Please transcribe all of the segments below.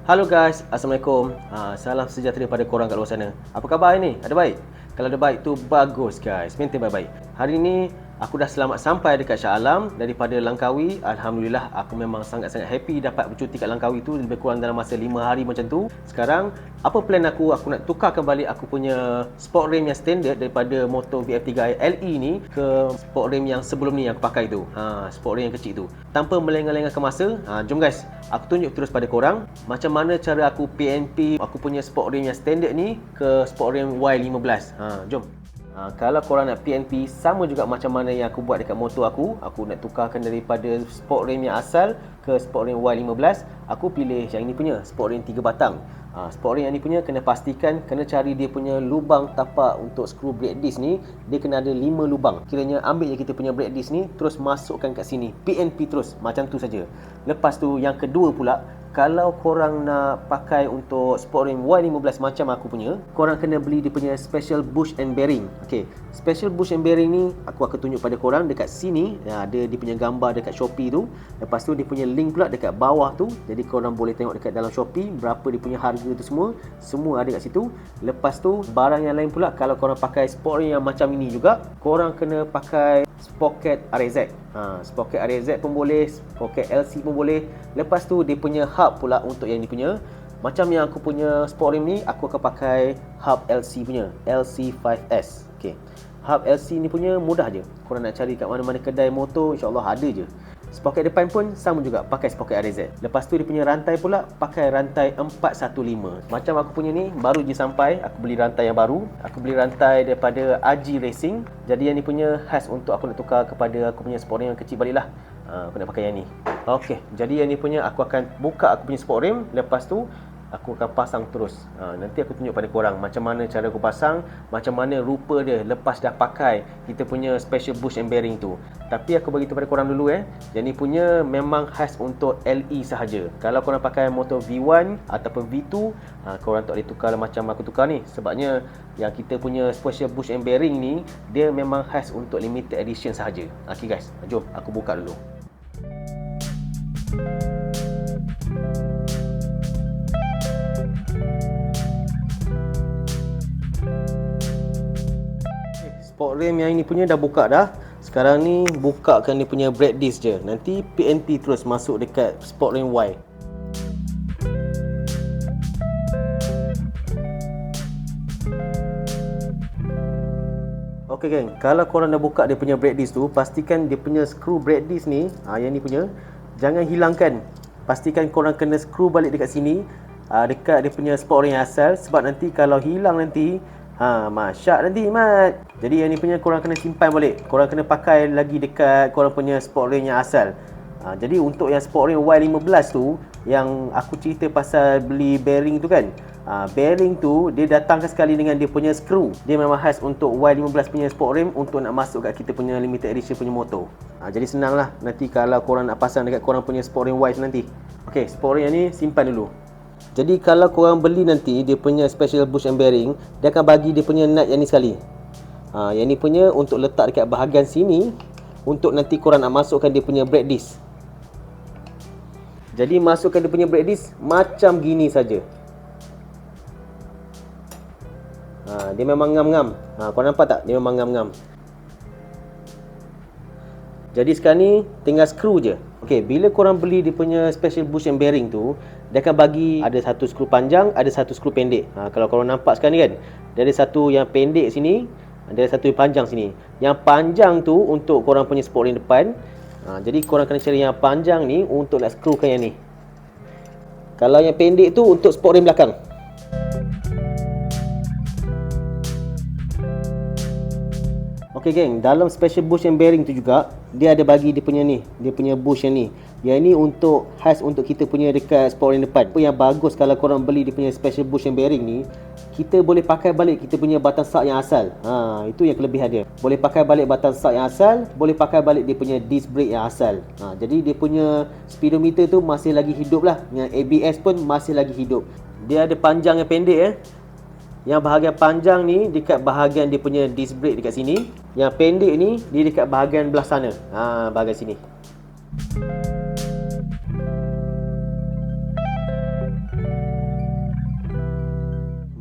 Halo guys, Assalamualaikum. Salam sejahtera pada korang kat luar sana. Apa khabar hari ni? Ada baik? Kalau ada baik tu bagus guys. Maintain baik-baik. Hari ni aku dah selamat sampai dekat Shah Alam daripada Langkawi. Alhamdulillah aku memang sangat-sangat happy dapat bercuti kat Langkawi tu lebih kurang dalam masa 5 hari macam tu. Sekarang apa plan aku? Aku nak tukarkan balik aku punya sport rim yang standard daripada Moto VF3i LE ni ke sport rim yang sebelum ni yang aku pakai tu. Sport rim yang kecil tu. Tanpa melengah-lengahkan masa, jom guys, aku tunjuk terus pada korang macam mana cara aku PNP aku punya sport rim yang standard ni ke sport rim Y15. Jom. Kalau korang nak PNP sama juga macam mana yang aku buat dekat motor aku nak tukarkan daripada sport rim yang asal ke sport rim Y15. Aku pilih yang ini punya sport rim 3 batang. Sport rim yang ni punya kena pastikan, kena cari dia punya lubang tapak untuk skru brake disc ni, dia kena ada 5 lubang. Kiranya ambil je kita punya brake disc ni, terus masukkan kat sini, PNP terus, macam tu saja. Lepas tu yang kedua pula, kalau korang nak pakai untuk sport rim Y15 macam aku punya, korang kena beli dia punya special bush and bearing. Okey, special bush and bearing ni aku akan tunjuk pada korang dekat sini. Ada dia punya gambar dekat Shopee tu. Lepas tu dia punya link pula dekat bawah tu. Jadi korang boleh tengok dekat dalam Shopee berapa dia punya harga tu semua ada kat situ. Lepas tu barang yang lain pula, kalau korang pakai sport rim yang macam ini juga, korang kena pakai sprocket RZ. Sprocket RZ pun boleh, sprocket LC pun boleh. Lepas tu dia punya hub pula untuk yang ni punya. Macam yang aku punya sport rim ni, aku akan pakai hub LC punya, LC5S. Okey. Hub LC ni punya mudah je. Korang nak cari kat mana-mana kedai motor, insya-Allah ada je. Sprocket depan pun sama juga, pakai sprocket RZ. Lepas tu dia punya rantai pula pakai rantai 415. Macam aku punya ni baru je sampai, aku beli rantai yang baru. Aku beli rantai daripada AJ Racing. Jadi yang ni punya khas untuk aku nak tukar kepada aku punya sport rim yang kecil balik lah. Aku nak pakai yang ni. Okey, jadi yang ni punya aku akan buka aku punya sport rim. Lepas tu aku akan pasang terus. Nanti aku tunjuk pada korang macam mana cara aku pasang, macam mana rupa dia lepas dah pakai kita punya special bush and bearing tu. Tapi aku bagi tahu pada korang dulu yang ni punya memang khas untuk LE sahaja. Kalau korang pakai motor V1 ataupun V2, korang tak boleh tukar macam aku tukar ni. Sebabnya yang kita punya special bush and bearing ni dia memang khas untuk limited edition sahaja. Okey guys, jom aku buka dulu. Sport rim yang ini punya dah buka dah. Sekarang ni bukakan dia punya brake disc je. Nanti PNP terus masuk dekat sport rim Y. Okey geng, kalau korang dah buka dia punya brake disc tu, pastikan dia punya skru brake disc ni, yang ni punya, jangan hilangkan. Pastikan korang kena skru balik dekat sini, dekat dia punya sport rim asal. Sebab nanti kalau hilang nanti, masyak nanti Mat. Jadi yang ni punya korang kena simpan balik. Korang kena pakai lagi dekat korang punya sport rim yang asal. Jadi untuk yang sport rim Y15 tu, yang aku cerita pasal beli bearing tu kan, bearing tu dia datangkan sekali dengan dia punya skru. Dia memang khas untuk Y15 punya sport rim untuk nak masuk kat kita punya limited edition punya motor. Jadi senang lah nanti kalau korang nak pasang dekat korang punya sport rim Y tu nanti. Okey, sport rim yang ni simpan dulu. Jadi kalau korang beli nanti dia punya special bush and bearing, dia akan bagi dia punya nut yang ni sekali. Yang ni punya untuk letak dekat bahagian sini, untuk nanti korang nak masukkan dia punya brake disc. Jadi masukkan dia punya brake disc macam gini saja. Dia memang ngam-ngam. Korang nampak tak? Dia memang ngam-ngam. Jadi sekarang ni tinggal skru je. Okey, bila korang beli dia punya special bush and bearing tu, dia akan bagi ada satu skru panjang, ada satu skru pendek. Kalau korang nampak sekarang ni kan, dia ada satu yang pendek sini, ada satu yang panjang sini. Yang panjang tu untuk korang punya sport rim depan. Jadi korang kena cari yang panjang ni untuk nak skrukan yang ni. Kalau yang pendek tu untuk sport rim belakang. Okey geng, dalam special bush and bearing tu juga dia ada bagi dia punya ni, dia punya bush yang ni. Yang ni untuk khas untuk kita punya dekat sport rim depan. Apa yang bagus kalau korang beli dia punya special bush and bearing ni, kita boleh pakai balik kita punya batang sak yang asal. Itu yang kelebihan dia. Boleh pakai balik batang sak yang asal, boleh pakai balik dia punya disc brake yang asal. Jadi dia punya speedometer tu masih lagi hidup lah. Yang ABS pun masih lagi hidup. Dia ada panjang yang pendek Yang bahagian panjang ni dekat bahagian dia punya disc brake dekat sini. Yang pendek ni dia dekat bahagian belah sana. Bahagian sini.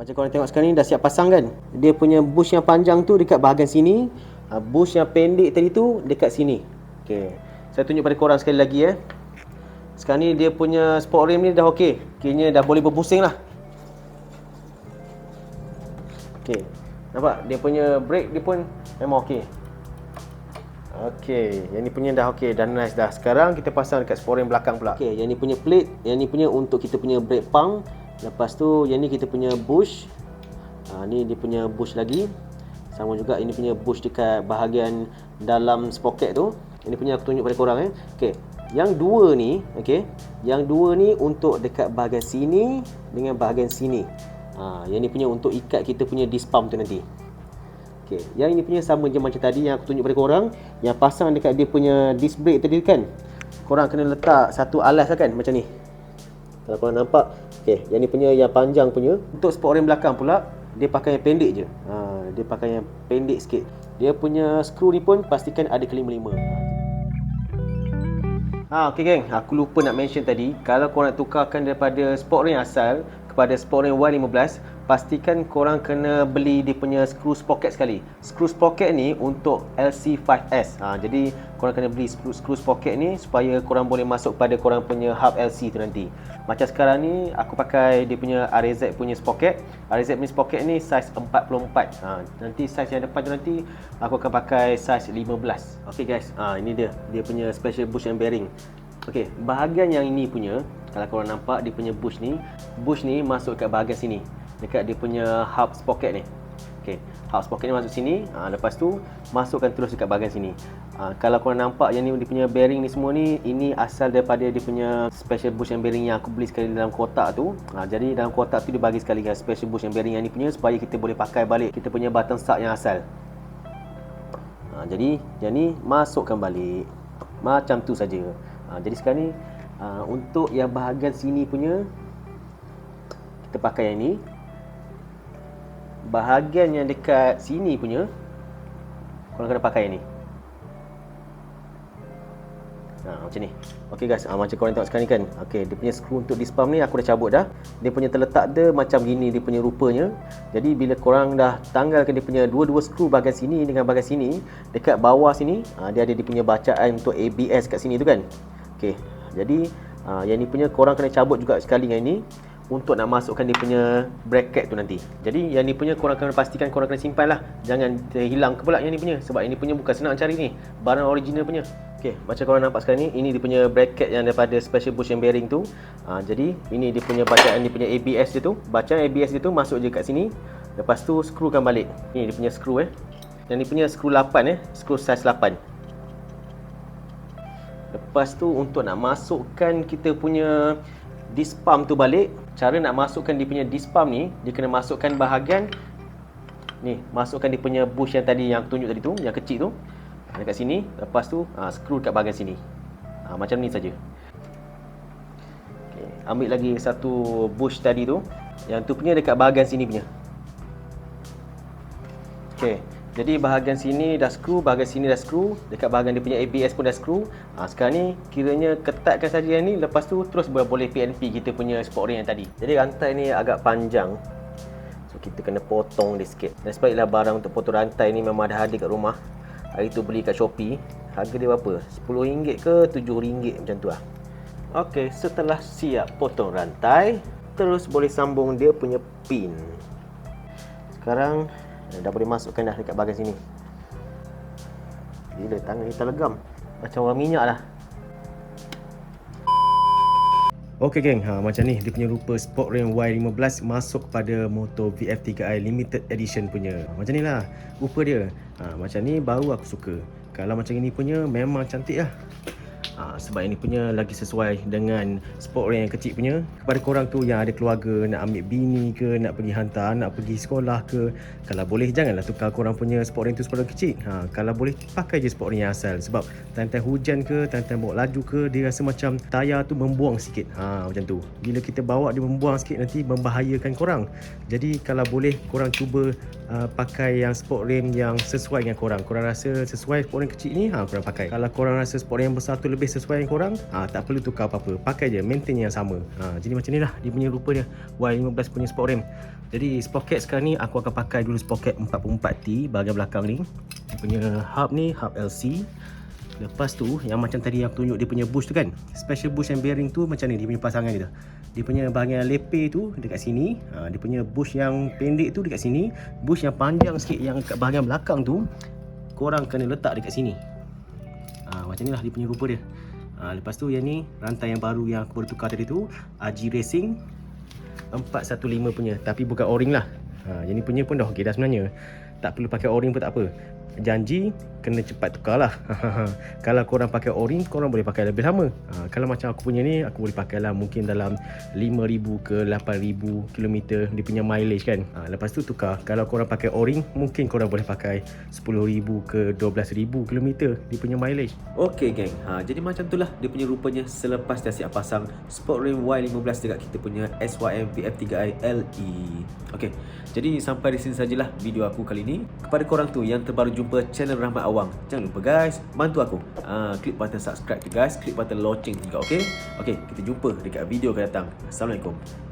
Macam korang tengok sekarang ni dah siap pasang kan. Dia punya bush yang panjang tu dekat bahagian sini, bush yang pendek tadi tu dekat sini. Okey, saya tunjuk pada korang sekali lagi Sekarang ni dia punya sport rim ni dah okey. Kiranya dah boleh berpusing lah. Okey, nampak dia punya brake dia pun memang okey. Okey, yang ni punya dah okey, dah nice dah. Sekarang kita pasang dekat sport rim belakang pula. Okey, yang ni punya plate, yang ni punya untuk kita punya brake pump. Lepas tu yang ni kita punya bush. Ni dia punya bush lagi. Sama juga ini punya bush dekat bahagian dalam sprocket tu. Ini punya aku tunjuk pada korang Okey, yang dua ni, okey, yang dua ni untuk dekat bahagian sini dengan bahagian sini. Yang ni punya untuk ikat kita punya disc pump tu nanti. Okey, yang ini punya sama je macam tadi yang aku tunjuk pada korang. Yang pasang dekat dia punya disc brake tadi kan. Korang kena letak satu alas lah kan, macam ni. Kalau korang nampak. Okey, yang ni punya yang panjang punya. Untuk sport rim belakang pula, dia pakai yang pendek je. Dia pakai yang pendek sikit. Dia punya skru ni pun pastikan ada kelima-lima. Okey geng, aku lupa nak mention tadi, kalau korang nak tukarkan daripada sport rim asal kepada sport rim Y15, pastikan korang kena beli dia punya screw sprocket sekali. Screw sprocket ni untuk LC5S. Jadi korang kena beli screw sprocket ni supaya korang boleh masuk pada korang punya hub LC tu nanti. Macam sekarang ni aku pakai dia punya RZ punya sprocket. RZ punya sprocket ni size 44. Nanti size yang depan tu nanti aku akan pakai size 15. Okey guys, ini dia punya special bush and bearing. Okey, bahagian yang ini punya, kalau korang nampak dia punya bush ni masuk kat bahagian sini, dekat dia punya hub sprocket ni. Okey, hub sprocket ni masuk sini, lepas tu masukkan terus dekat bahagian sini. Kalau korang nampak yang ni dia punya bearing ni semua ni, ini asal daripada dia punya special bush and bearing yang aku beli sekali dalam kotak tu. Jadi dalam kotak tu dia bagi sekali kan special bush and bearing yang ni punya supaya kita boleh pakai balik kita punya button start yang asal. Jadi yang ni masukkan balik macam tu saja. Jadi sekarang ni untuk yang bahagian sini punya kita pakai yang ni. Bahagian yang dekat sini punya korang kena pakai yang ni. Macam ni. Okey guys, macam korang tengok sekarang ni kan. Okey, dia punya skru untuk disc pump ni aku dah cabut dah. Dia punya terletak dia macam gini dia punya rupanya. Jadi bila korang dah tanggalkan dia punya dua-dua skru bahagian sini dengan bahagian sini, dekat bawah sini dia ada dia punya bacaan untuk ABS kat sini tu kan. Okey, jadi yang ni punya korang kena cabut juga sekali dengan ini untuk nak masukkan dia punya bracket tu nanti. Jadi yang ni punya korang kena pastikan korang kena simpan lah. Jangan terhilang ke pula yang ni punya. Sebab ini punya bukan senang cari ni, barang original punya. Okey, macam korang nampak sekarang ni, ini dia punya bracket yang daripada special bush and bearing tu. Jadi ini dia punya bacaan dia punya ABS dia tu. Bacaan ABS dia tu masuk je kat sini. Lepas tu skrukan balik. Ni dia punya skru Yang ni punya skru 8 skru size 8. Lepas tu untuk nak masukkan kita punya disc pump tu balik, cara nak masukkan dia punya disc pump ni, dia kena masukkan bahagian ni, masukkan dia punya bush yang tadi yang aku tunjuk tadi tu, yang kecil tu dekat sini. Lepas tu screw dekat bahagian sini. Macam ni saja. Okay, ambil lagi satu bush tadi tu, yang tu punya dekat bahagian sini punya. Okey, jadi bahagian sini dah skru, bahagian sini dah skru, dekat bahagian dia punya ABS pun dah skru. Sekarang ni kiranya ketatkan saja yang ni, lepas tu terus boleh PNP kita punya sport ring yang tadi. Jadi rantai ni agak panjang, so kita kena potong dia sikit. Dan sebaliklah barang untuk potong rantai ni memang ada kat rumah. Hari tu beli kat Shopee, harga dia berapa? RM10 ke RM7 macam tu lah. Okey, setelah siap potong rantai, terus boleh sambung dia punya pin. Sekarang dah boleh masukkan dah dekat bahagian sini. Gila, tangan ni terlegam macam orang minyak lah. Okey geng, macam ni dia punya rupa sport rim Y15 masuk pada motor VF3i limited edition punya. Macam ni lah rupa dia. Macam ni baru aku suka. Kalau macam ini punya memang cantik lah. Sebab ini punya lagi sesuai dengan sport rim yang kecil punya. Kepada korang tu yang ada keluarga, nak ambil bini ke, nak pergi hantar anak pergi sekolah ke, kalau boleh janganlah tukar korang punya sport rim tu sport rim kecil. Kalau boleh pakai je sport rim yang asal. Sebab time-time hujan ke, time-time bawa laju ke, dia rasa macam tayar tu membuang sikit. Macam tu. Bila kita bawa dia membuang sikit, nanti membahayakan korang. Jadi kalau boleh korang cuba pakai yang sport rim yang sesuai dengan korang. Korang rasa sesuai sport rim kecil ni, korang pakai. Kalau korang rasa sport rim yang besar tu lebih sesuai yang korang, tak perlu tukar apa-apa, pakai je, maintain yang sama. Jadi macam ni lah dia punya rupa dia, Y15 punya sport rim. Jadi sprocket sekarang ni aku akan pakai dulu sprocket 44T bahagian belakang ni. Dia punya hub ni hub LC. Lepas tu yang macam tadi aku tunjuk dia punya bush tu kan, special bush and bearing tu macam ni dia punya pasangan dia. Dia punya bahagian leper tu dekat sini, dia punya bush yang pendek tu dekat sini, bush yang panjang sikit yang kat bahagian belakang tu korang kena letak dekat sini. Macam ni lah dia punya rupa dia. Lepas tu yang ni rantai yang baru yang aku baru tukar tadi tu, RG Racing 415 punya, tapi bukan O-ring lah. Yang ni punya pun dah okey dah sebenarnya. Tak perlu pakai O-ring pun tak apa. Janji kena cepat tukar lah. Kalau korang pakai O-ring, korang boleh pakai lebih lama. Kalau macam aku punya ni, aku boleh pakai lah mungkin dalam 5,000 ke 8,000 km dia punya mileage kan. Lepas tu tukar. Kalau korang pakai O-ring, mungkin korang boleh pakai 10,000 ke 12,000 km dia punya mileage. Okay geng, jadi macam tu lah dia punya rupanya selepas dah siap pasang Sport Rim Y15 dekat kita punya SYM VF3i LE. Okay, jadi sampai di sini sajalah video aku kali ni. Kepada korang tu yang terbaru jumpa channel Rahmat Awang, jangan lupa guys, bantu aku klik button subscribe tu guys, klik button lonceng juga, okay? Okay, kita jumpa dekat video akan datang. Assalamualaikum.